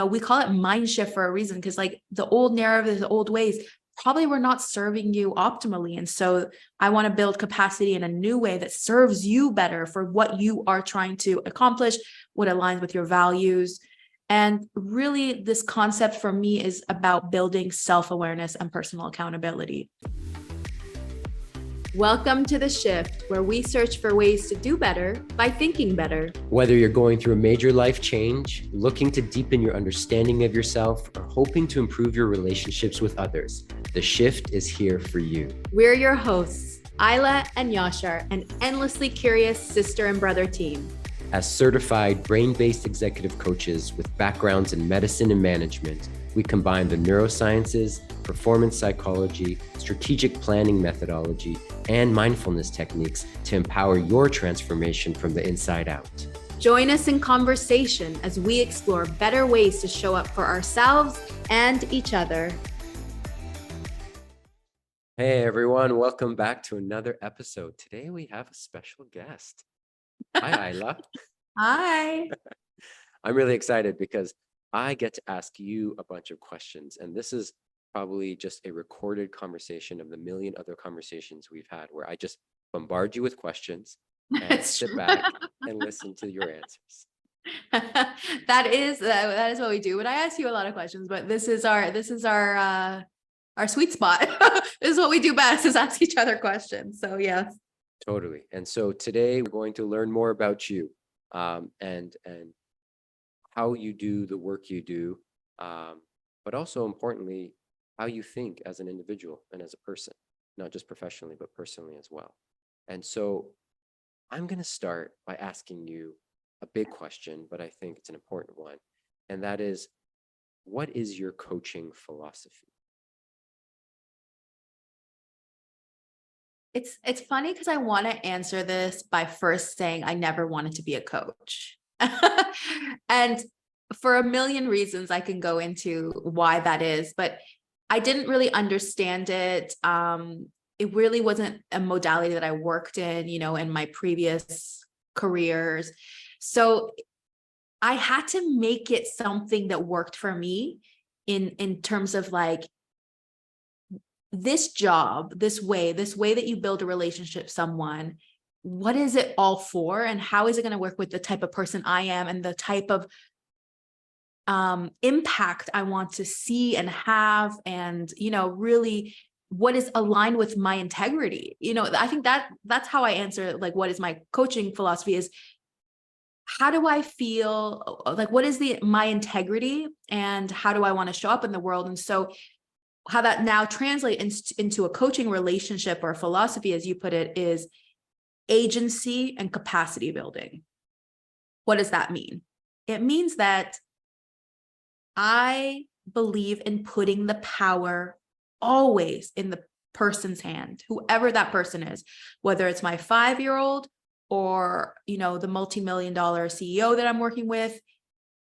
we call it mind shift for a reason, because like the old narrative, the old ways probably were not serving you optimally. And so I want to build capacity in a new way that serves you better for what you are trying to accomplish, what aligns with your values. And really, this concept for me is about building self-awareness and personal accountability. Welcome to The Shift, where we search for ways to do better by thinking better. Whether you're going through a major life change, looking to deepen your understanding of yourself, or hoping to improve your relationships with others, The Shift is here for you. We're your hosts, Ayla and Yashar, an endlessly curious sister and brother team. As certified brain-based executive coaches with backgrounds in medicine and management, we combine the neurosciences, performance psychology, strategic planning methodology, and mindfulness techniques to empower your transformation from the inside out. Join us in conversation as we explore better ways to show up for ourselves and each other. Hey everyone, welcome back to another episode. Today we have a special guest. Hi, Ayla. Hi. I'm really excited because I get to ask you a bunch of questions, and this is probably just a recorded conversation of the million other conversations we've had where I just bombard you with questions and sit back and listen to your answers. That is what we do. But I ask you a lot of questions, but this is our sweet spot. This is what we do best, is ask each other questions. So yes. Totally. And so today we're going to learn more about you and how you do the work you do, but also importantly, how you think as an individual and as a person, not just professionally, but personally as well. And so I'm going to start by asking you a big question, but I think it's an important one. And that is, what is your coaching philosophy? It's funny because I want to answer this by first saying I never wanted to be a coach. And for a million reasons I can go into why that is, but I didn't really understand it. It really wasn't a modality that I worked in, in my previous careers. So I had to make it something that worked for me in terms of like, this job, this way that you build a relationship with someone, what is it all for? And how is it going to work with the type of person I am and the type of impact I want to see and have, and, really what is aligned with my integrity? I think that's how I answer, like, what is my coaching philosophy is, how do I feel like, what is my integrity and how do I want to show up in the world? And so how that now translates into a coaching relationship or philosophy, as you put it, is agency and capacity building. What does that mean? It means that I believe in putting the power always in the person's hand, whoever that person is, whether it's my 5-year-old or, the multi-million-dollar CEO that I'm working with.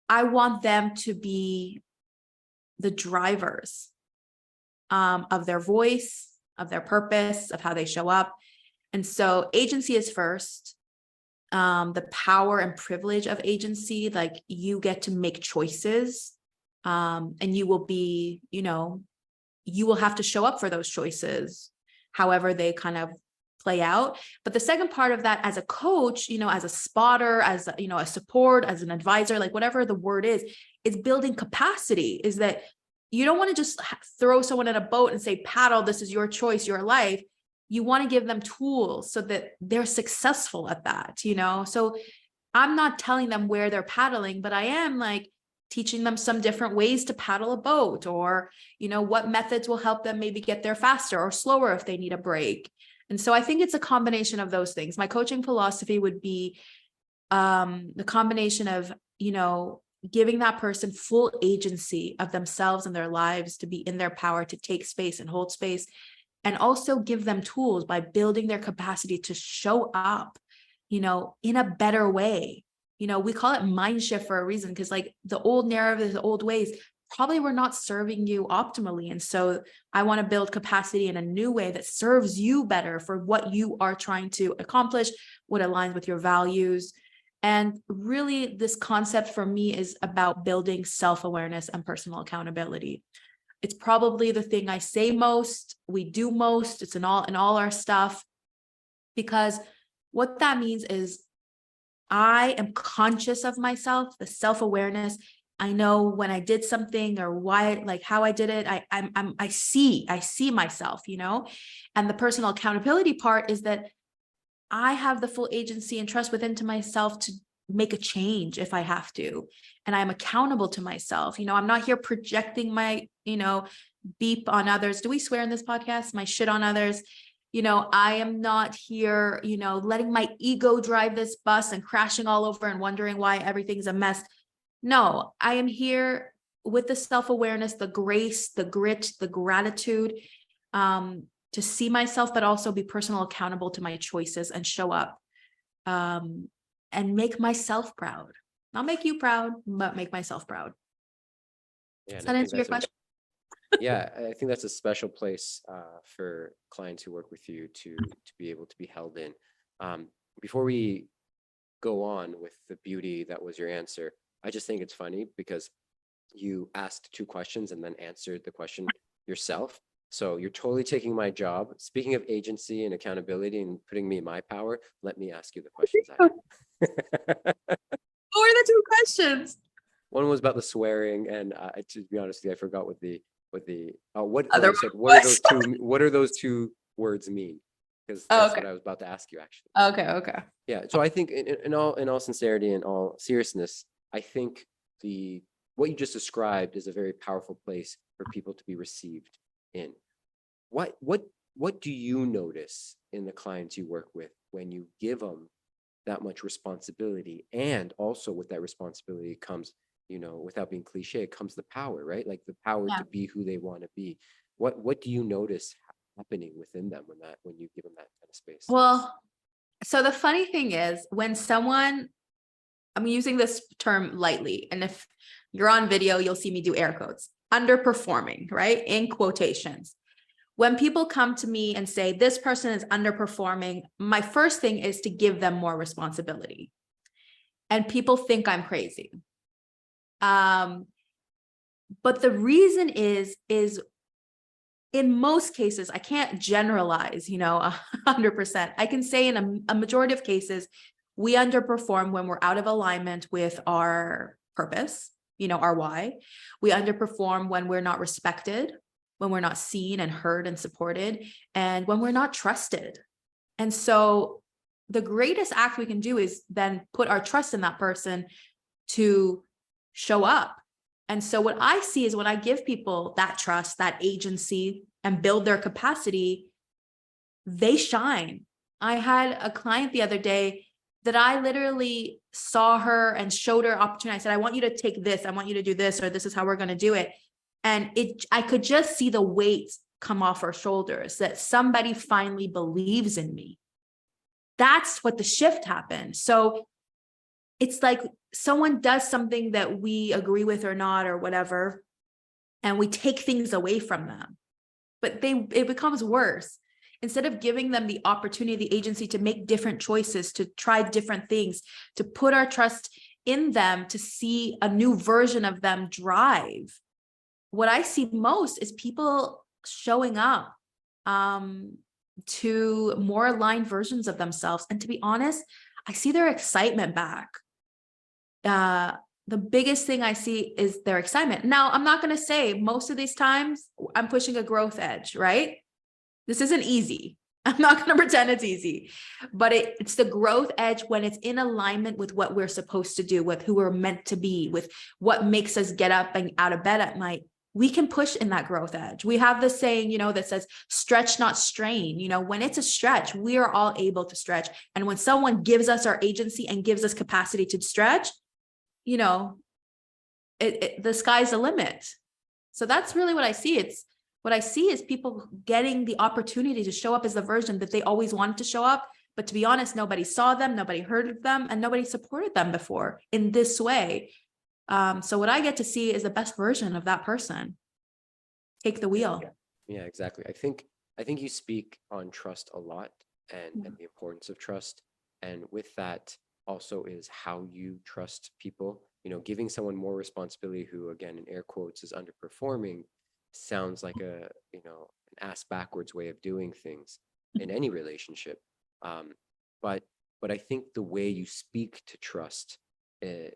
I want them to be the drivers of their voice, of their purpose, of how they show up. And so agency is first. The power and privilege of agency, like you get to make choices, and you will be, you will have to show up for those choices, however they kind of play out. But the second part of that, as a coach, as a spotter, as, a support, as an advisor, like whatever the word is building capacity. Is that you don't want to just throw someone in a boat and say, paddle, this is your choice, your life. You want to give them tools so that they're successful at that, So I'm not telling them where they're paddling, but I am like teaching them some different ways to paddle a boat, or, what methods will help them maybe get there faster or slower if they need a break. And so I think it's a combination of those things. My coaching philosophy would be the combination of, giving that person full agency of themselves and their lives to be in their power, to take space and hold space, and also give them tools by building their capacity to show up, in a better way. We call it mind shift for a reason, because like the old narrative, the old ways probably were not serving you optimally. And so I want to build capacity in a new way that serves you better for what you are trying to accomplish, what aligns with your values. And really, this concept for me is about building self-awareness and personal accountability. It's probably the thing I say most, we do most, it's in all our stuff, because what that means is I am conscious of myself, the self-awareness. I know when I did something or why, like how I did it. I see myself, and the personal accountability part is that I have the full agency and trust within to myself to make a change if I have to. And I'm accountable to myself. I'm not here projecting my, beep on others. Do we swear in this podcast? My shit on others. I am not here, letting my ego drive this bus and crashing all over and wondering why everything's a mess. No, I am here with the self-awareness, the grace, the grit, the gratitude, to see myself, but also be personal accountable to my choices and show up, and make myself proud. Not make you proud, but make myself proud. Yeah, Does and I that think answer your that's a question? yeah, I think that's a special place for clients who work with you to be able to be held in. Before we go on with the beauty that was your answer, I just think it's funny because you asked two questions and then answered the question yourself. So you're totally taking my job. Speaking of agency and accountability and putting me in my power, let me ask you the questions I have. What were the two questions? One was about the swearing, and to be honest with you, I forgot what the Other you one said. was. What are those two words mean? Because Oh, that's okay. what I was about to ask you actually. Okay. Yeah. So I think in all sincerity and all seriousness, I think what you just described is a very powerful place for people to be received in. What do you notice in the clients you work with when you give them that much responsibility, and also with that responsibility comes, without being cliche, it comes the power, right? Like the power Yeah. to be who they want to be. What do you notice happening within them when you give them that kind of space? Well, so the funny thing is when someone, I'm using this term lightly, and if you're on video, you'll see me do air quotes, underperforming, right? In quotations. When people come to me and say, this person is underperforming, my first thing is to give them more responsibility. And people think I'm crazy. But the reason is in most cases, I can't generalize, 100%. I can say in a majority of cases, we underperform when we're out of alignment with our purpose, our why. We underperform when we're not respected, when we're not seen and heard and supported, and when we're not trusted. And so the greatest act we can do is then put our trust in that person to show up. And so what I see is when I give people that trust, that agency, and build their capacity, they shine. I had a client the other day that I literally saw her and showed her opportunity. I said, I want you to take this. I want you to do this, or this is how we're going to do it. And I could just see the weight come off her shoulders, that somebody finally believes in me. That's what the shift happened. So it's like someone does something that we agree with or not, or whatever, and we take things away from them. But it becomes worse. Instead of giving them the opportunity, the agency to make different choices, to try different things, to put our trust in them, to see a new version of them drive. What I see most is people showing up to more aligned versions of themselves. And to be honest, I see their excitement back. The biggest thing I see is their excitement. Now, I'm not going to say most of these times I'm pushing a growth edge, right? This isn't easy. I'm not going to pretend it's easy, but it's the growth edge when it's in alignment with what we're supposed to do, with who we're meant to be, with what makes us get up and out of bed at night. We can push in that growth edge. We have this saying, that says stretch, not strain. When it's a stretch, we are all able to stretch. And when someone gives us our agency and gives us capacity to stretch, the sky's the limit. So that's really what I see. What I see is people getting the opportunity to show up as the version that they always wanted to show up. But to be honest, nobody saw them, nobody heard of them, and nobody supported them before in this way. So what I get to see is the best version of that person. Take the wheel. Yeah, exactly. I think you speak on trust a lot and the importance of trust. And with that, also is how you trust people. Giving someone more responsibility who, again, in air quotes, is underperforming sounds like an ass backwards way of doing things in any relationship. Um, but I think the way you speak to trust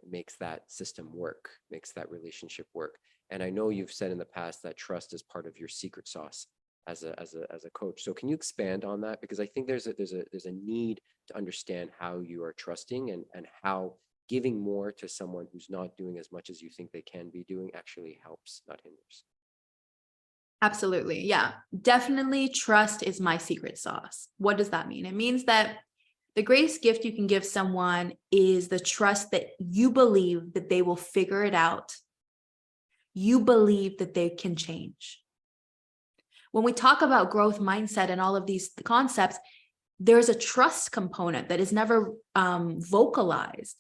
makes that system work, makes that relationship work. And I know you've said in the past that trust is part of your secret sauce as a coach. So can you expand on that? Because I think there's a need to understand how you are trusting, and how giving more to someone who's not doing as much as you think they can be doing actually helps, not hinders. Absolutely. Yeah, definitely trust is my secret sauce. What does that mean? It means that the greatest gift you can give someone is the trust that you believe that they will figure it out. You believe that they can change. When we talk about growth mindset and all of these concepts, there's a trust component that is never vocalized,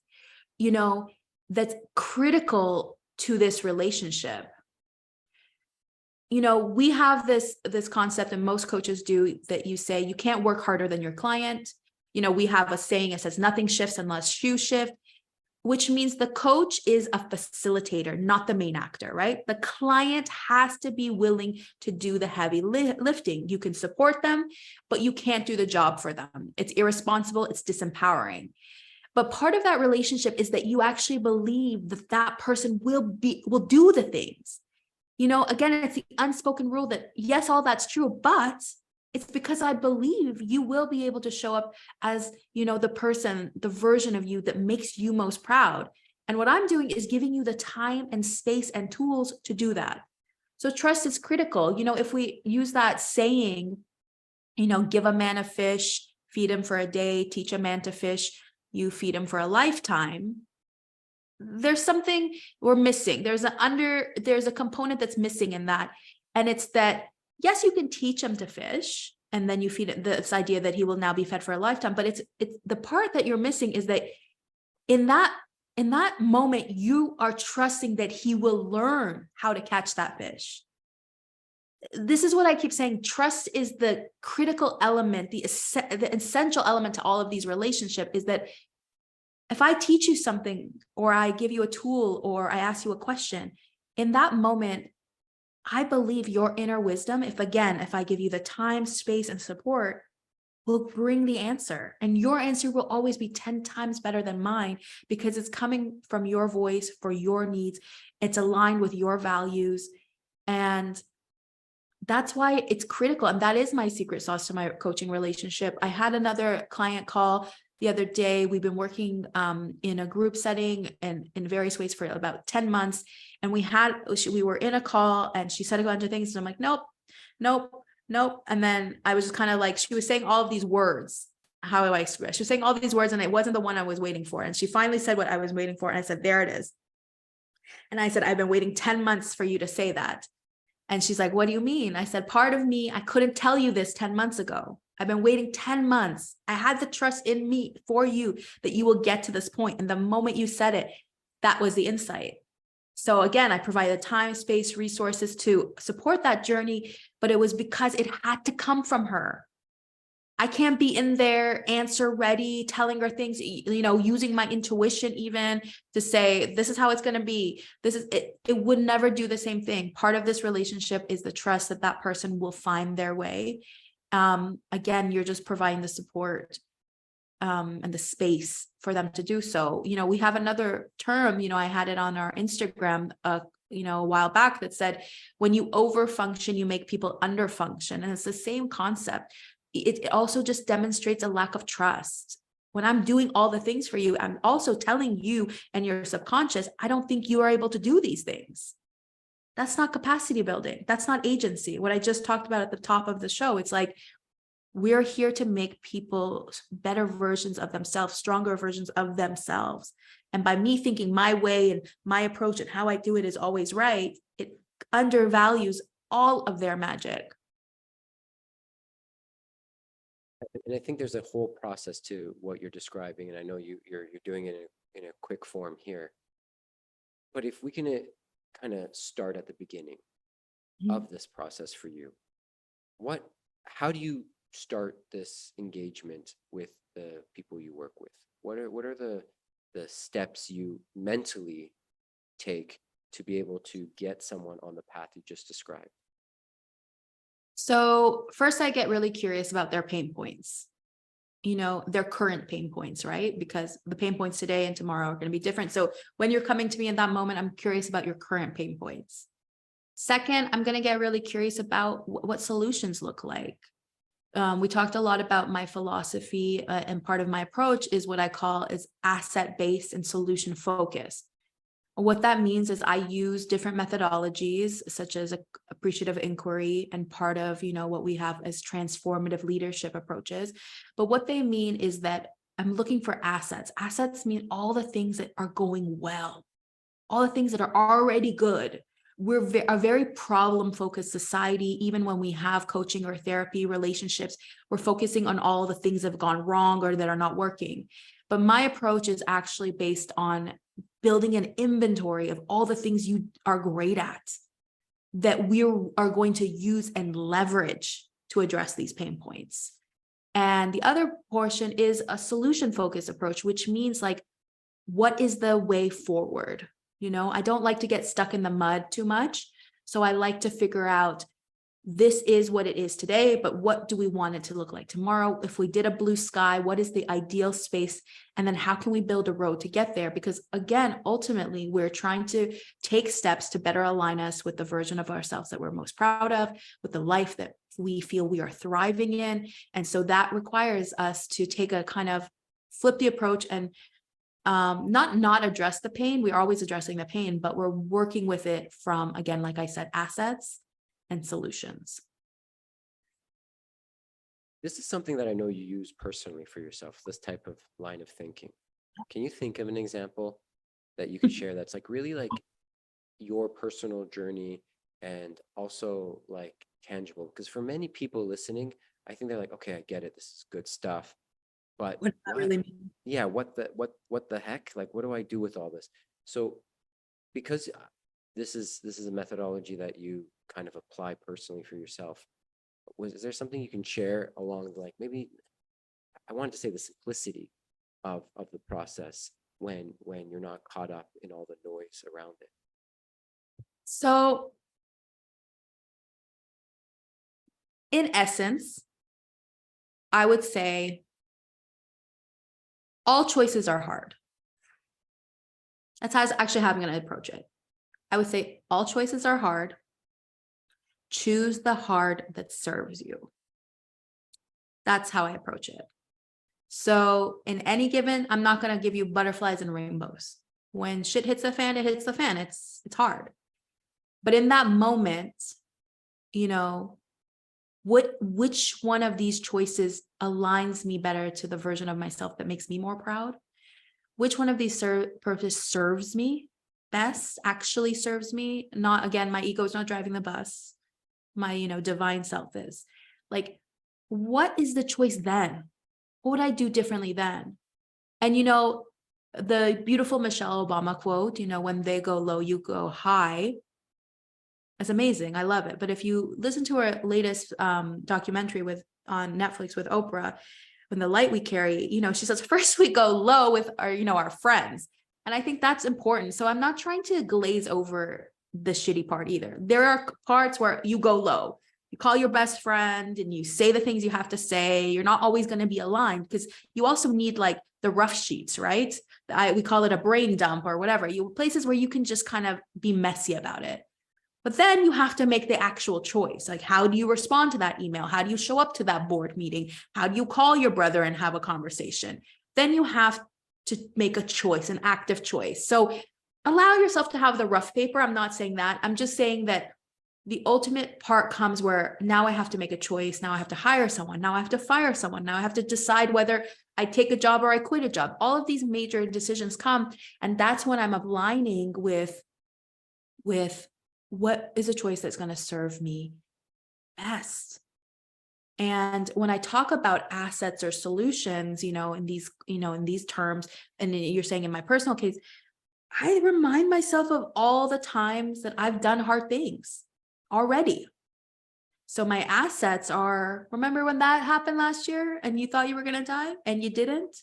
that's critical to this relationship. We have this concept, and most coaches do, that you say you can't work harder than your client. We have a saying, it says nothing shifts unless you shift, which means the coach is a facilitator, not the main actor, right? The client has to be willing to do the heavy lifting. You can support them, but you can't do the job for them. It's irresponsible, it's disempowering. But part of that relationship is that you actually believe that that person will do the things. Again, it's the unspoken rule that yes, all that's true, but it's because I believe you will be able to show up as, the person, the version of you that makes you most proud. And what I'm doing is giving you the time and space and tools to do that. So trust is critical. If we use that saying, give a man a fish, feed him for a day, teach a man to fish, you feed him for a lifetime. There's something we're missing. There's a component that's missing in that. And it's that, yes, you can teach him to fish, and then you feed it this idea that he will now be fed for a lifetime. But it's the part that you're missing is that in that moment, you are trusting that he will learn how to catch that fish. This is what I keep saying. Trust is the critical element, the essential element to all of these relationships, is that if I teach you something, or I give you a tool, or I ask you a question, in that moment, I believe your inner wisdom, if I give you the time, space, and support, will bring the answer. And your answer will always be 10 times better than mine, because it's coming from your voice for your needs. It's aligned with your values. And that's why it's critical. And that is my secret sauce to my coaching relationship. I had another client call the other day. We've been working in a group setting and in various ways for about 10 months. And we were in a call, and she said a bunch of things. And I'm like, nope. And then I was just kind of like, she was saying all of these words. How do I express? She was saying all these words, and it wasn't the one I was waiting for. And she finally said what I was waiting for. And I said, there it is. And I said, I've been waiting 10 months for you to say that. And she's like, what do you mean? I said, part of me, I couldn't tell you this 10 months ago. I've been waiting 10 months. I had the trust in me for you that you will get to this point. And the moment you said it, that was the insight. So again, I provided time, space, resources to support that journey, but it was because it had to come from her. I can't be in there answer ready, telling her things, using my intuition even to say, this is how it's going to be. This is it. It would never do the same thing. Part of this relationship is the trust that that person will find their way. Again, you're just providing the support and the space for them to do so. We have another term, I had it on our Instagram, a while back, that said, when you overfunction, you make people underfunction. And it's the same concept. It also just demonstrates a lack of trust. When I'm doing all the things for you, I'm also telling you and your subconscious, I don't think you are able to do these things. That's not capacity building. That's not agency. What I just talked about at the top of the show, it's like, we're here to make people better versions of themselves, stronger versions of themselves. And by me thinking my way and my approach and how I do it is always right, it undervalues all of their magic. And I think there's a whole process to what you're describing, and I know you're doing it in a quick form here. But if we can kind of start at the beginning of this process for you, how do you start this engagement with the people you work with? What are the steps you mentally take to be able to get someone on the path you just described? So first I get really curious about their pain points, their current pain points, right? Because the pain points today and tomorrow are going to be different. So when you're coming to me in that moment, I'm curious about your current pain points. Second, I'm going to get really curious about what solutions look like. We talked a lot about my philosophy, and part of my approach is what I call is asset-based and solution-focused. What that means is I use different methodologies such as appreciative inquiry and part of, what we have as transformative leadership approaches. But what they mean is that I'm looking for assets. Assets mean all the things that are going well, all the things that are already good. We're a very problem-focused society. Even when we have coaching or therapy relationships, we're focusing on all the things that have gone wrong or that are not working. But my approach is actually based on building an inventory of all the things you are great at that we are going to use and leverage to address these pain points. And the other portion is a solution-focused approach, which means like, what is the way forward? I don't like to get stuck in the mud too much. So I like to figure out, this is what it is today, but what do we want it to look like tomorrow? If we did a blue sky, what is the ideal space? And then how can we build a road to get there? Because again, ultimately, we're trying to take steps to better align us with the version of ourselves that we're most proud of, with the life that we feel we are thriving in. And so that requires us to take a kind of flip the approach and not address the pain. We're always addressing the pain, but we're working with it from, again, like I said, assets and solutions. This is something that I know you use personally for yourself, this type of line of thinking. Can you think of an example that you could share that's like really like your personal journey and also like tangible? Because for many people listening, I think they're like, okay, I get it. This is good stuff. But What does that really mean? yeah, what the heck? Like, what do I do with all this? So because this is a methodology that you kind of apply personally for yourself, is there something you can share along like, maybe I wanted to say the simplicity of the process when you're not caught up in all the noise around it? So in essence, I would say all choices are hard. That's actually how I'm going to approach it. I would say all choices are hard. Choose the hard that serves you. That's how I approach it. So in any given, I'm not going to give you butterflies and rainbows. When shit hits the fan, it hits the fan. It's hard. But in that moment, which one of these choices aligns me better to the version of myself that makes me more proud? Which one of these purpose serves me best, actually serves me? Not, again, my ego is not driving the bus. My, divine self is. Like, what is the choice then? What would I do differently then? And, the beautiful Michelle Obama quote, when they go low, you go high. That's amazing. I love it. But if you listen to her latest documentary on Netflix with Oprah, when the light we carry, she says, first we go low with our friends. And I think that's important. So I'm not trying to glaze over the shitty part either. There are parts where you go low. You call your best friend and you say the things you have to say. You're not always going to be aligned because you also need like the rough sheets, right? We call it a brain dump or whatever. Places where you can just kind of be messy about it. But then you have to make the actual choice. Like, how do you respond to that email? How do you show up to that board meeting? How do you call your brother and have a conversation? Then you have to make a choice, an active choice. So allow yourself to have the rough paper. I'm not saying that. I'm just saying that the ultimate part comes where now I have to make a choice. Now I have to hire someone. Now I have to fire someone. Now I have to decide whether I take a job or I quit a job. All of these major decisions come. And that's when I'm aligning with what is a choice that's going to serve me best. And when I talk about assets or solutions, in these terms, and you're saying in my personal case, I remind myself of all the times that I've done hard things already. So my assets are, remember when that happened last year and you thought you were going to die and you didn't?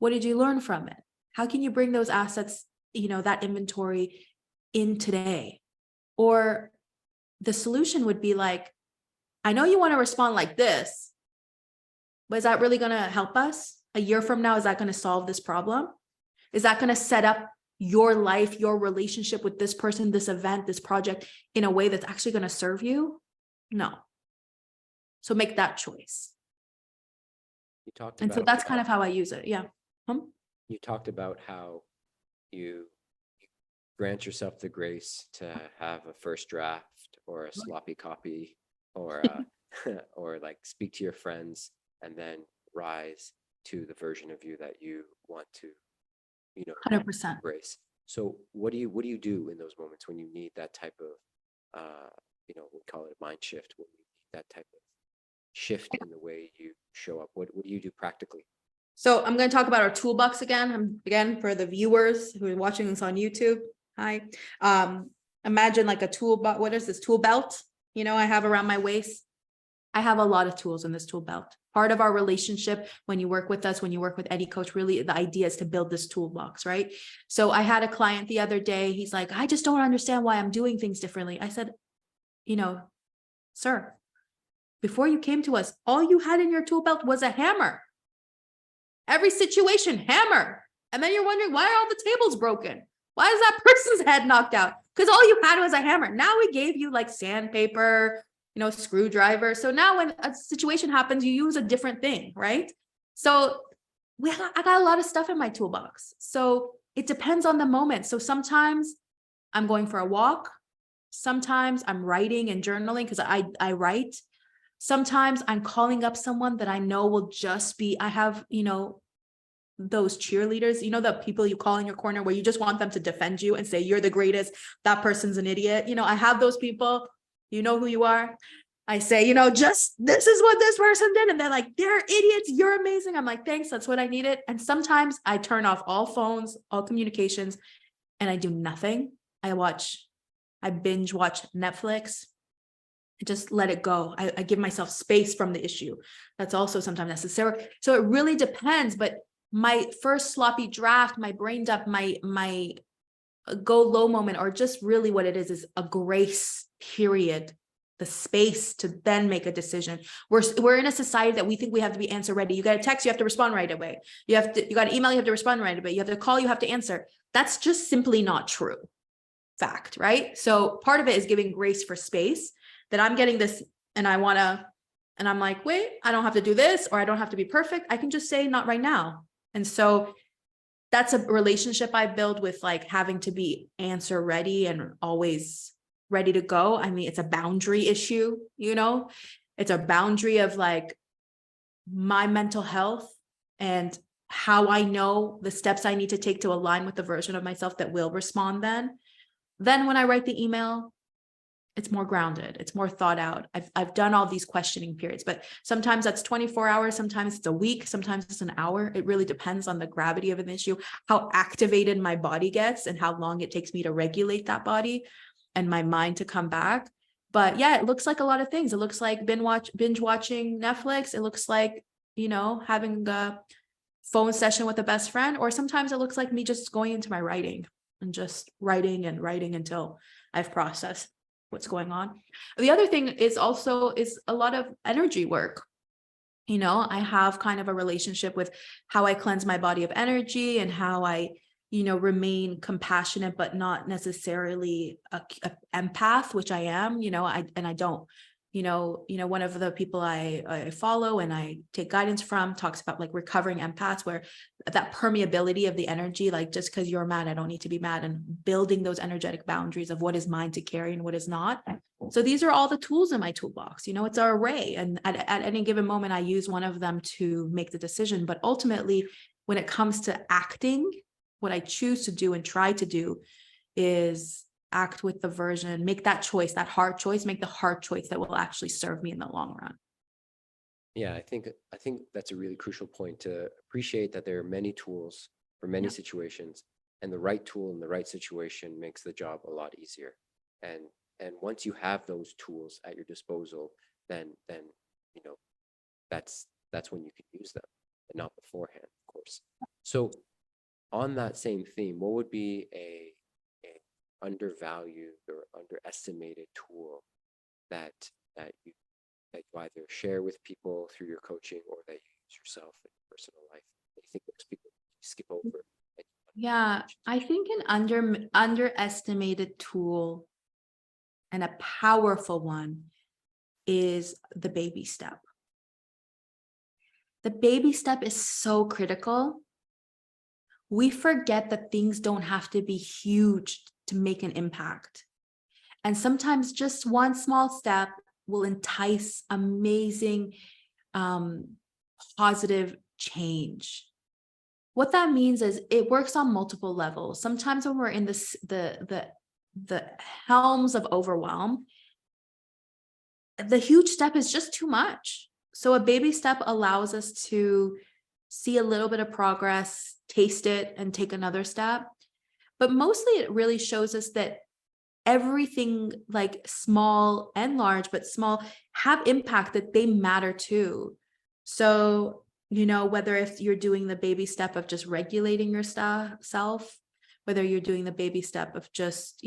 What did you learn from it? How can you bring those assets, that inventory in today? Or the solution would be like, I know you want to respond like this, but is that really going to help us? A year from now, is that going to solve this problem? Is that going to set up your life, your relationship with this person, this event, this project in a way that's actually going to serve you? No. So make that choice. You talked And so about that's kind of how I use it. Yeah. you talked about how you grant yourself the grace to have a first draft or a sloppy copy or or like speak to your friends and then rise to the version of you that you want to 100%. embrace. So what do you do in those moments when you need that type of we call it a mind shift, when you need that type of shift in the way you show up? What do you do practically? So I'm going to talk about our toolbox again. Again, for the viewers who are watching this on YouTube. Hi. Imagine like a tool, what is this tool belt? I have around my waist. I have a lot of tools in this tool belt. Part of our relationship, when you work with us, when you work with any coach, really the idea is to build this toolbox, right? So I had a client the other day. He's like, I just don't understand why I'm doing things differently. I said, sir, before you came to us, all you had in your tool belt was a hammer. Every situation, hammer. And then you're wondering, why are all the tables broken? Why is that person's head knocked out? Because all you had was a hammer. Now we gave you like sandpaper, screwdriver. So now when a situation happens, you use a different thing, right? So I got a lot of stuff in my toolbox. So it depends on the moment. So sometimes I'm going for a walk. Sometimes I'm writing and journaling because I write. Sometimes I'm calling up someone that I know will just be, I have, those cheerleaders, the people you call in your corner where you just want them to defend you and say, you're the greatest, that person's an idiot. I have those people, you know who you are. I say, just this is what this person did. And they're like, they're idiots. You're amazing. I'm like, thanks. That's what I needed. And sometimes I turn off all phones, all communications, and I do nothing. I binge watch Netflix. I just let it go. I give myself space from the issue. That's also sometimes necessary. So it really depends. But my first sloppy draft, my brain dump, my go low moment, or just really what it is a grace period, the space to then make a decision. We're in a society that we think we have to be answer ready. You got a text, you have to respond right away. You got an email, you have to respond right away. You have to call, you have to answer. That's just simply not true. Fact, right? So part of it is giving grace for space, that I'm getting this and I'm like, wait, I don't have to do this, or I don't have to be perfect. I can just say not right now. And so that's a relationship I build with like having to be answer ready and always ready to go. I mean, it's a boundary issue, it's a boundary of like my mental health and how I know the steps I need to take to align with the version of myself that will respond then. Then when I write the email, it's more grounded. It's more thought out. I've done all these questioning periods, but sometimes that's 24 hours. Sometimes it's a week. Sometimes it's an hour. It really depends on the gravity of an issue, how activated my body gets and how long it takes me to regulate that body and my mind to come back. But yeah, it looks like a lot of things. It looks like binge watching Netflix. It looks like, having a phone session with a best friend, or sometimes it looks like me just going into my writing and just writing and writing until I've processed what's going on. The other thing is a lot of energy work. I have kind of a relationship with how I cleanse my body of energy and how I, remain compassionate, but not necessarily a empath, which I am, I don't, one of the people I follow and I take guidance from talks about like recovering empaths, where that permeability of the energy, like just because you're mad, I don't need to be mad, and building those energetic boundaries of what is mine to carry and what is not. So these are all the tools in my toolbox, it's an array. And at any given moment, I use one of them to make the decision. But ultimately, when it comes to acting, what I choose to do and try to do is act with the version, make that choice, that hard choice, make the hard choice that will actually serve me in the long run. Yeah, I think that's a really crucial point, to appreciate that there are many tools for many situations, and the right tool in the right situation makes the job a lot easier. And once you have those tools at your disposal, then that's when you can use them, and not beforehand. course. So on that same theme, what would be a undervalued or underestimated tool that you either share with people through your coaching or that you use yourself in your personal life that you think most people skip over? Yeah, I think an underestimated tool and a powerful one is the baby step. The baby step is so critical. We forget that things don't have to be huge to make an impact. And sometimes just one small step will entice amazing, positive change. What that means is it works on multiple levels. Sometimes when we're in the helms of overwhelm, the huge step is just too much. So a baby step allows us to see a little bit of progress, taste it, and take another step. But mostly it really shows us that everything, like small and large, but small, have impact, that they matter too. So, whether if you're doing the baby step of just regulating your self, whether you're doing the baby step of just,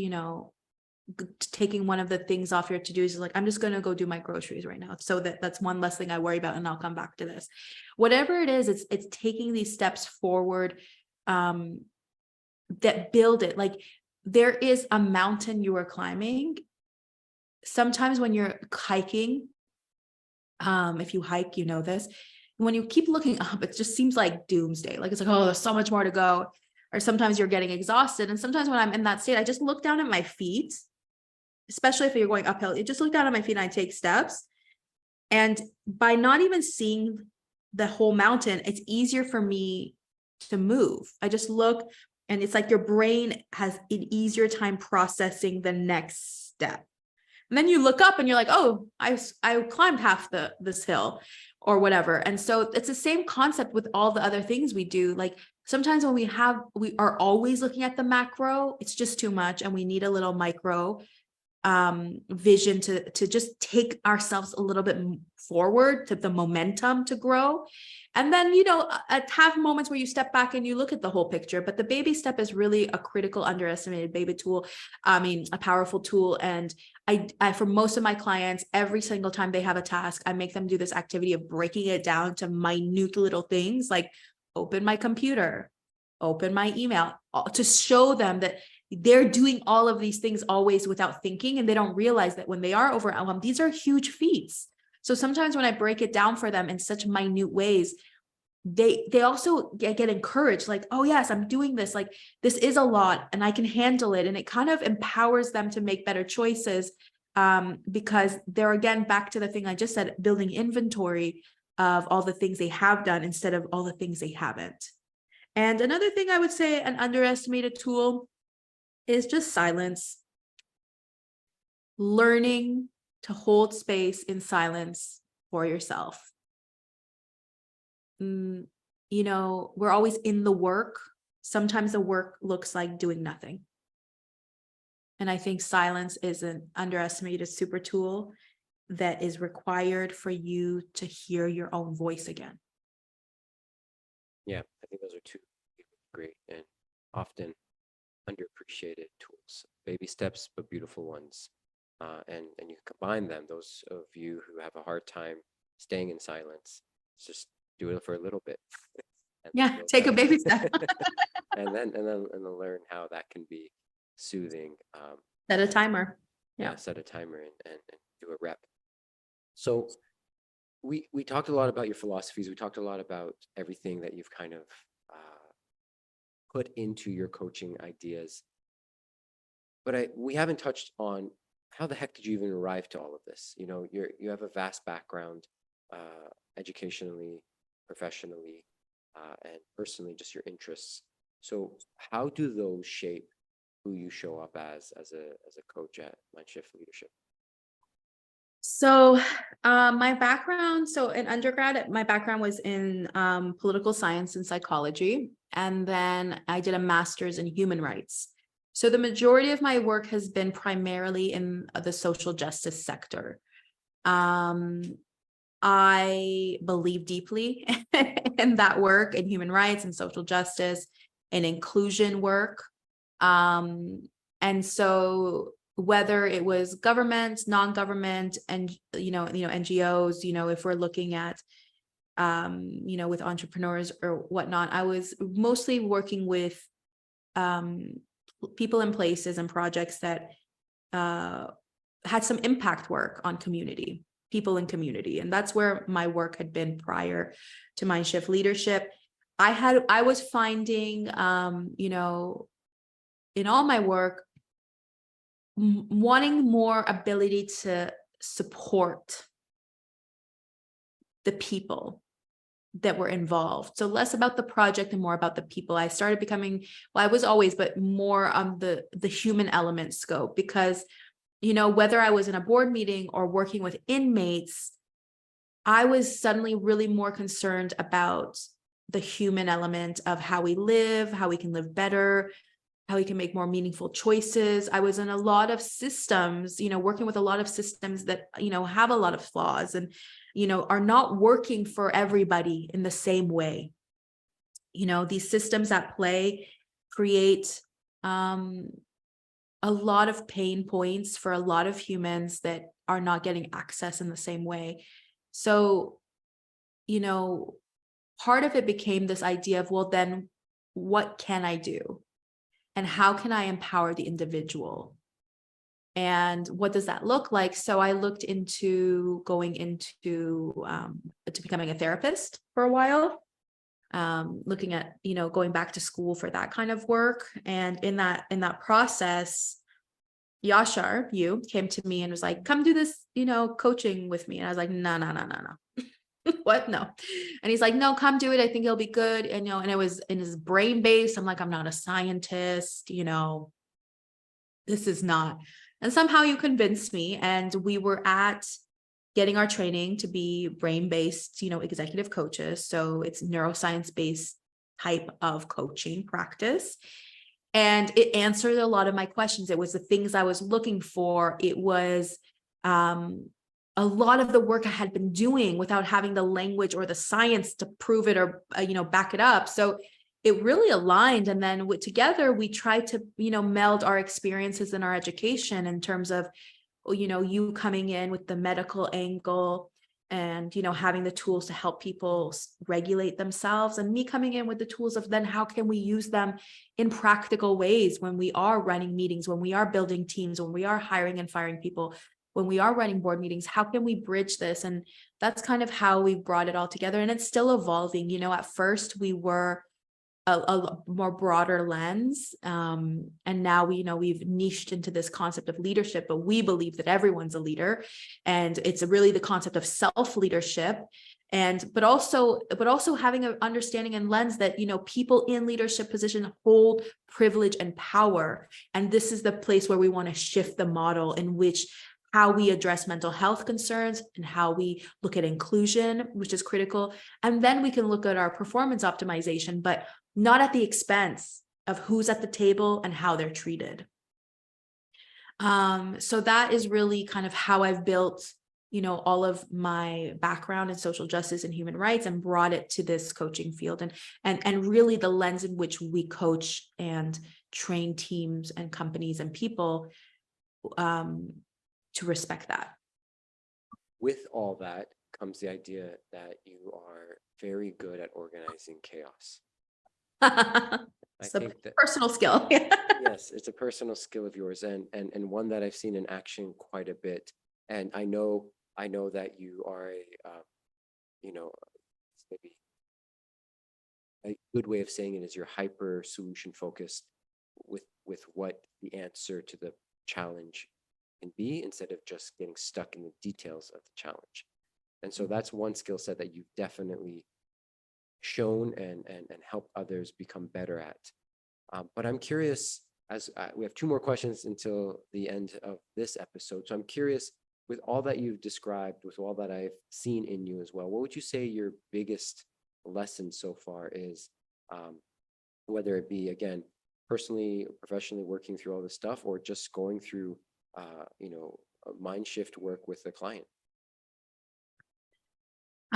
taking one of the things off your to-dos is like, I'm just going to go do my groceries right now. So that's one less thing I worry about. And I'll come back to this. Whatever it is, it's taking these steps forward that build it. Like, there is a mountain you are climbing. Sometimes when you're hiking, if you hike, this, when you keep looking up, it just seems like doomsday. Like, it's like, oh, there's so much more to go. Or sometimes you're getting exhausted. And sometimes when I'm in that state, I just look down at my feet, especially if you're going uphill. You just look down at my feet and I take steps. And by not even seeing the whole mountain, it's easier for me to move. I just look, and it's like your brain has an easier time processing the next step. And then you look up and you're like, oh, I climbed half this hill or whatever. And so it's the same concept with all the other things we do. Like, sometimes when we are always looking at the macro, it's just too much. And we need a little micro vision to just take ourselves a little bit forward, to the momentum to grow. And then, have moments where you step back and you look at the whole picture. But the baby step is really a critical, underestimated a powerful tool. And I, for most of my clients, every single time they have a task, I make them do this activity of breaking it down to minute little things, like open my computer, open my email, to show them that they're doing all of these things always without thinking. And they don't realize that when they are overwhelmed, these are huge feats. So sometimes when I break it down for them in such minute ways, they also get encouraged, like, oh yes, I'm doing this. Like, this is a lot and I can handle it. And it kind of empowers them to make better choices, because they're, again, back to the thing I just said, building inventory of all the things they have done instead of all the things they haven't. And another thing I would say, an underestimated tool, is just silence. Learning to hold space in silence for yourself. We're always in the work. Sometimes the work looks like doing nothing. And I think silence is an underestimated super tool that is required for you to hear your own voice again. Yeah, I think those are two great and often underappreciated tools. Baby steps, but beautiful ones. And you combine them, those of you who have a hard time staying in silence, just do it for a little bit. Yeah, take a baby step. and then learn how that can be soothing. Set a timer. Yeah, set a timer and do a rep. So we talked a lot about your philosophies. We talked a lot about everything that you've kind of put into your coaching ideas. But we haven't touched on how the heck did you even arrive to all of this? You have a vast background, educationally, professionally, and personally, just your interests. So how do those shape who you show up as a coach at MINDSHIFT Leadership? So my background, in undergrad, my background was in political science and psychology. And then I did a master's in human rights. So the majority of my work has been primarily in the social justice sector. I believe deeply in that work, in human rights and social justice and inclusion work. And so whether it was government, non-government, and NGOs, if we're looking at with entrepreneurs or whatnot, I was mostly working with people in places and projects that had some impact work on community, people in community. And that's where my work had been prior to MINDSHIFT Leadership. I was finding, in all my work, wanting more ability to support the people that were involved. So less about the project and more about the people. I started becoming, well, I was always, but more on the human element scope, because, whether I was in a board meeting or working with inmates, I was suddenly really more concerned about the human element of how we live, how we can live better, how we can make more meaningful choices. I was in a lot of systems, working with a lot of systems that, have a lot of flaws and, are not working for everybody in the same way. These systems at play create a lot of pain points for a lot of humans that are not getting access in the same way. So, part of it became this idea of, well, then what can I do? And how can I empower the individual? And what does that look like? So I looked into going into to becoming a therapist for a while, looking at, going back to school for that kind of work. And in that process, Yashar, you came to me and was like, come do this, coaching with me. And I was like, no. What? No. And he's like, no, come do it. I think it'll be good. And, and it was in his brain base. I'm like, I'm not a scientist, this is not. And somehow you convinced me. And we were at getting our training to be brain-based, executive coaches. So it's neuroscience-based type of coaching practice. And it answered a lot of my questions. It was the things I was looking for. It was a lot of the work I had been doing without having the language or the science to prove it or, back it up. So it really aligned. And then together we tried to, meld our experiences and our education in terms of, you coming in with the medical angle and, having the tools to help people regulate themselves, and me coming in with the tools of then how can we use them in practical ways when we are running meetings, when we are building teams, when we are hiring and firing people, when we are running board meetings, how can we bridge this? And that's kind of how we brought it all together. And it's still evolving. At first we were a more broader lens. And now we've niched into this concept of leadership, but we believe that everyone's a leader. And it's really the concept of self-leadership. But also having an understanding and lens that, people in leadership position hold privilege and power. And this is the place where we want to shift the model in which how we address mental health concerns and how we look at inclusion, which is critical. And then we can look at our performance optimization, but not at the expense of who's at the table and how they're treated. So that is really kind of how I've built, all of my background in social justice and human rights and brought it to this coaching field and really the lens in which we coach and train teams and companies and people to respect that. With all that comes the idea that you are very good at organizing chaos. It's a personal skill. Yes, it's a personal skill of yours and one that I've seen in action quite a bit. And I know that you are maybe a good way of saying it is you're hyper solution focused with what the answer to the challenge can be, instead of just getting stuck in the details of the challenge. And so that's one skill set that you've definitely shown and helped others become better at. But I'm curious, as we have two more questions until the end of this episode. So I'm curious, with all that you've described, with all that I've seen in you as well, what would you say your biggest lesson so far is, whether it be, again, personally, professionally working through all this stuff, or just going through, mind shift work with the client?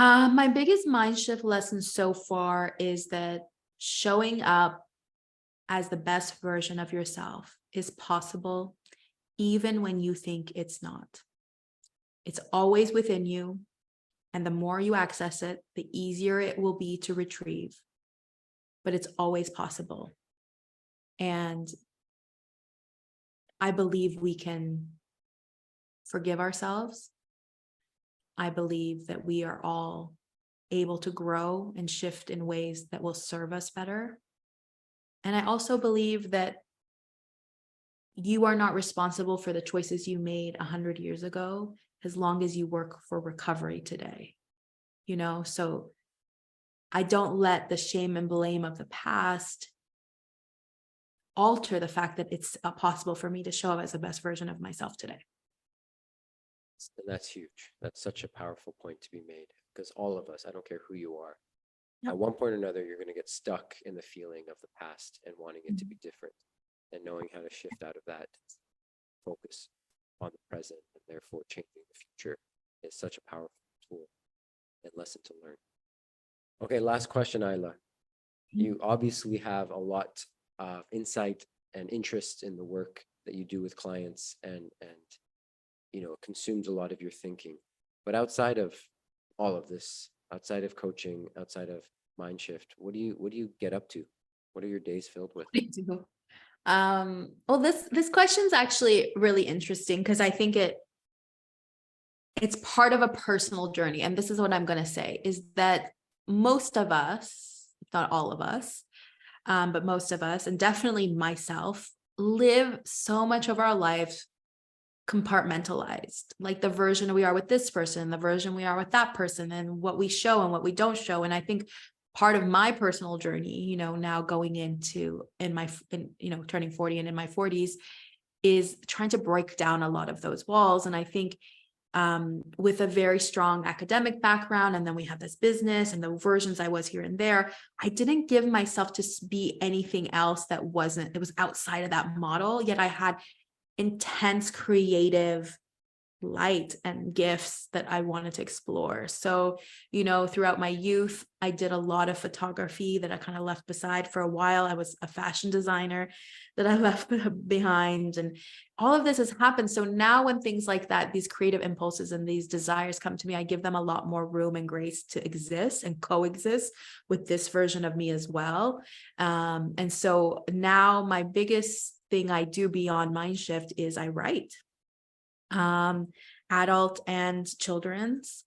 My biggest mind shift lesson so far is that showing up as the best version of yourself is possible, even when you think it's not. It's always within you. And the more you access it, the easier it will be to retrieve. But it's always possible. And I believe we can forgive ourselves. I believe that we are all able to grow and shift in ways that will serve us better. And I also believe that you are not responsible for the choices you made 100 years ago, as long as you work for recovery today. So I don't let the shame and blame of the past alter the fact that it's possible for me to show up as the best version of myself today. And that's huge. That's such a powerful point to be made, because all of us, I don't care who you are, Yep. at one point or another, you're going to get stuck in the feeling of the past and wanting it to be different, and knowing how to shift out of that, focus on the present, and therefore changing the future is such a powerful tool and lesson to learn. Okay, last question, Ayla. You obviously have a lot of insight and interest in the work that you do with clients, and it consumes a lot of your thinking. But outside of all of this, outside of coaching, outside of MindShift, what do you get up to? What are your days filled with? Well, this question's actually really interesting, because I think it's part of a personal journey. And this is what I'm going to say, is that most of us, if not all of us, but most of us, and definitely myself, live so much of our life compartmentalized, like the version we are with this person, the version we are with that person, and what we show and what we don't show. And I think part of my personal journey, now going into turning 40 and in my 40s, is trying to break down a lot of those walls. And I think with a very strong academic background, and then we have this business and the versions I was here and there, I didn't give myself to be anything else it was outside of that model. Yet I had intense creative light and gifts that I wanted to explore. So, throughout my youth, I did a lot of photography that I kind of left beside for a while. I was a fashion designer that I left behind, and all of this has happened. So now when things like that, these creative impulses and these desires come to me, I give them a lot more room and grace to exist and coexist with this version of me as well. And so now my biggest thing I do beyond MindShift is I write. Adult and children's.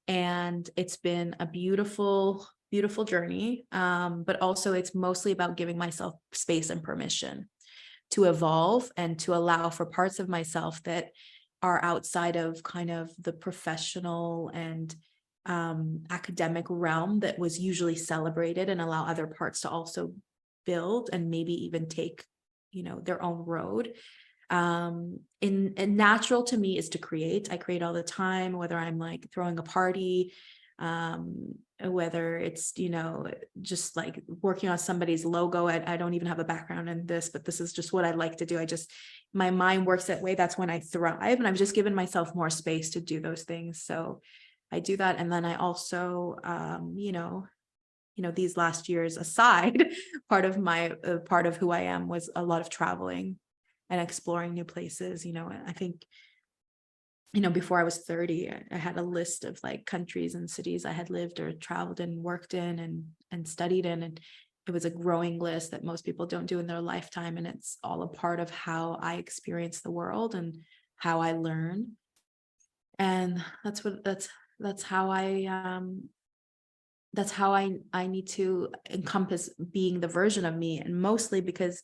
And it's been a beautiful, beautiful journey. But also it's mostly about giving myself space and permission to evolve and to allow for parts of myself that are outside of kind of the professional and academic realm that was usually celebrated, and allow other parts to also build and maybe even take, their own road. And natural to me is to create. I create all the time, whether I'm like throwing a party, whether it's, just like working on somebody's logo. I don't even have a background in this, but this is just what I like to do. My mind works that way. That's when I thrive, and I've just given myself more space to do those things. So I do that. And then I also, these last years aside, part of who I am was a lot of traveling and exploring new places. I think, before I was 30, I had a list of like countries and cities I had lived or traveled and worked in and studied in. And it was a growing list that most people don't do in their lifetime. And it's all a part of how I experience the world and how I learn. And that's how I need to encompass being the version of me. And mostly because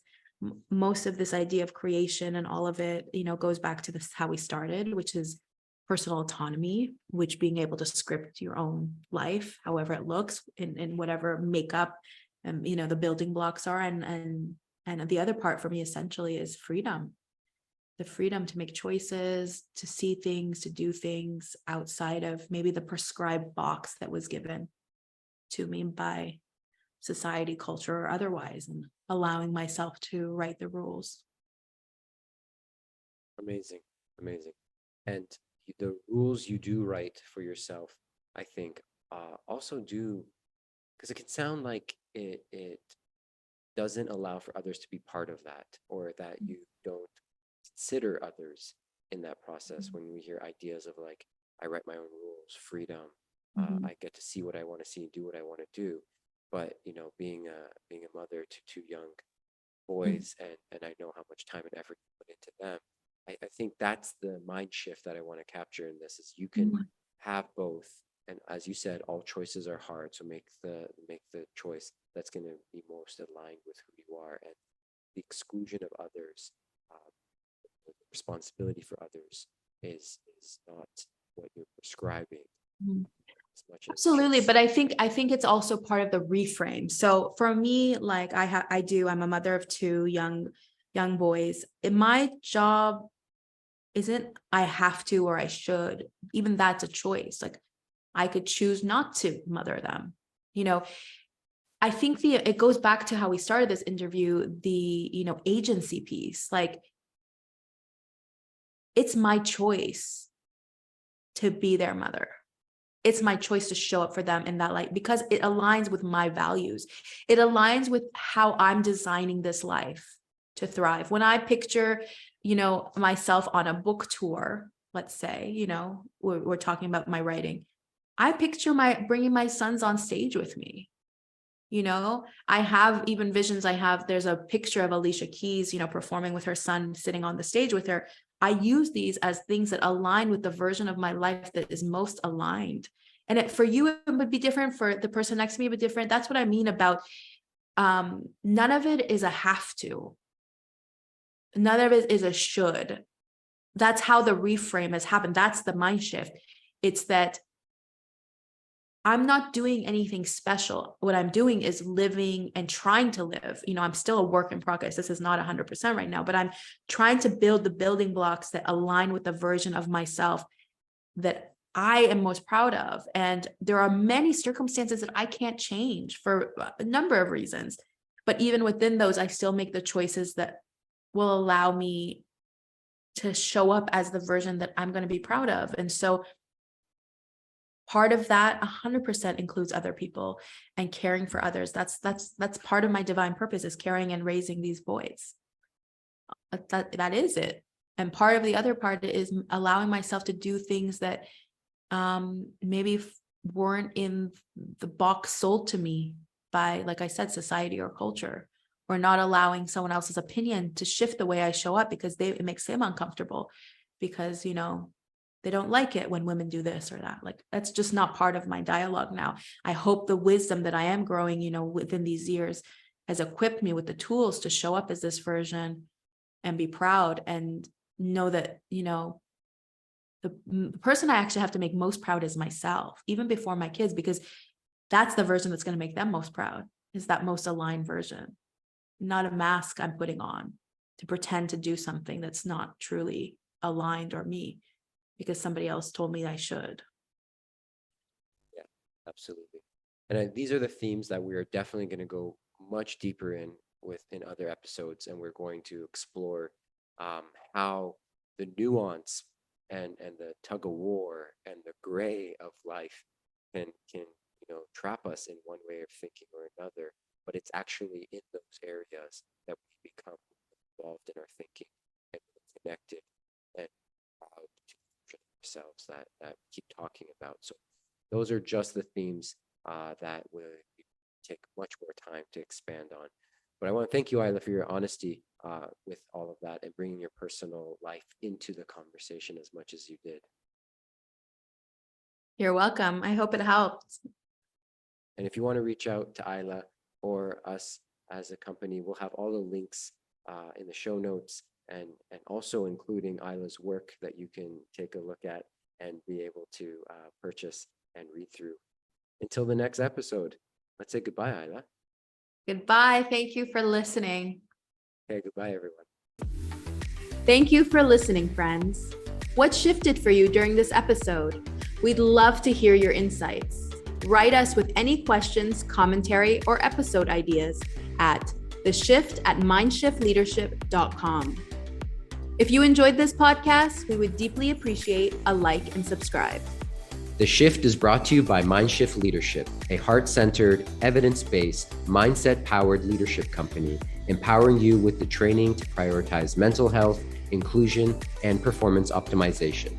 most of this idea of creation and all of it, goes back to this, how we started, which is personal autonomy, which being able to script your own life, however it looks in whatever makeup and, the building blocks are. And the other part for me essentially is freedom, the freedom to make choices, to see things, to do things outside of maybe the prescribed box that was given to me by society, culture, or otherwise, and allowing myself to write the rules. Amazing, amazing. And the rules you do write for yourself, I think, also do, because it can sound like it doesn't allow for others to be part of that, or that you don't consider others in that process. When we hear ideas of like, I write my own rules, freedom, I get to see what I want to see and do what I want to do. But, you know, being a mother to two young boys, and I know how much time and effort you put into them, I think that's the mind shift that I want to capture in this, is you can have both. And as you said, all choices are hard. So make the choice that's going to be most aligned with who you are, and the exclusion of others, the responsibility for others is not what you're prescribing as much as Absolutely. just- But I think it's also part of the reframe. So for me, like I'm a mother of two young boys. My job isn't I have to or I should. Even that's a choice. Like I could choose not to mother them. You know, I think it goes back to how we started this interview, the, agency piece. Like it's my choice to be their mother. It's my choice to show up for them in that light, because it aligns with my values. It aligns with how I'm designing this life to thrive. When I picture, myself on a book tour, let's say, we're talking about my writing. I picture bringing my sons on stage with me. I have even visions. There's a picture of Alicia Keys, performing with her son, sitting on the stage with her. I use these as things that align with the version of my life that is most aligned. And for you, it would be different. For the person next to me, it would be different. That's what I mean about none of it is a have to. None of it is a should. That's how the reframe has happened. That's the mind shift. It's that I'm not doing anything special. What I'm doing is living and trying to live. I'm still a work in progress. This is not 100% right now, but I'm trying to build the building blocks that align with the version of myself that I am most proud of. And there are many circumstances that I can't change for a number of reasons. But even within those, I still make the choices that will allow me to show up as the version that I'm going to be proud of. And so part of that 100% includes other people and caring for others. That's part of my divine purpose, is caring and raising these boys. That is it. And part of the other part is allowing myself to do things that maybe weren't in the box sold to me by, like I said, society or culture, or not allowing someone else's opinion to shift the way I show up because it makes them uncomfortable, because, they don't like it when women do this or that. Like, that's just not part of my dialogue now. I hope the wisdom that I am growing, within these years has equipped me with the tools to show up as this version and be proud and know that, the person I actually have to make most proud is myself, even before my kids, because that's the version that's going to make them most proud, is that most aligned version, not a mask I'm putting on to pretend to do something that's not truly aligned or me, because somebody else told me I should. Yeah, absolutely. And these are the themes that we are definitely going to go much deeper in other episodes. And we're going to explore how the nuance and the tug of war and the gray of life can trap us in one way of thinking or another. But it's actually in those areas that we become involved in our thinking and connected and proud to ourselves that we keep talking about. So those are just the themes that will take much more time to expand on. But I want to thank you, Ayla, for your honesty with all of that and bringing your personal life into the conversation as much as you did. You're welcome. I hope it helped. And if you want to reach out to Ayla or us as a company, we'll have all the links in the show notes, and also including Ayla's work that you can take a look at and be able to purchase and read through. Until the next episode, let's say goodbye, Ayla. Goodbye. Thank you for listening. Okay, goodbye, everyone. Thank you for listening, friends. What shifted for you during this episode? We'd love to hear your insights. Write us with any questions, commentary, or episode ideas at theshift@mindshiftleadership.com. If you enjoyed this podcast, we would deeply appreciate a like and subscribe. The Shift is brought to you by MINDSHIFT Leadership, a heart-centered, evidence-based, mindset-powered leadership company, empowering you with the training to prioritize mental health, inclusion, and performance optimization.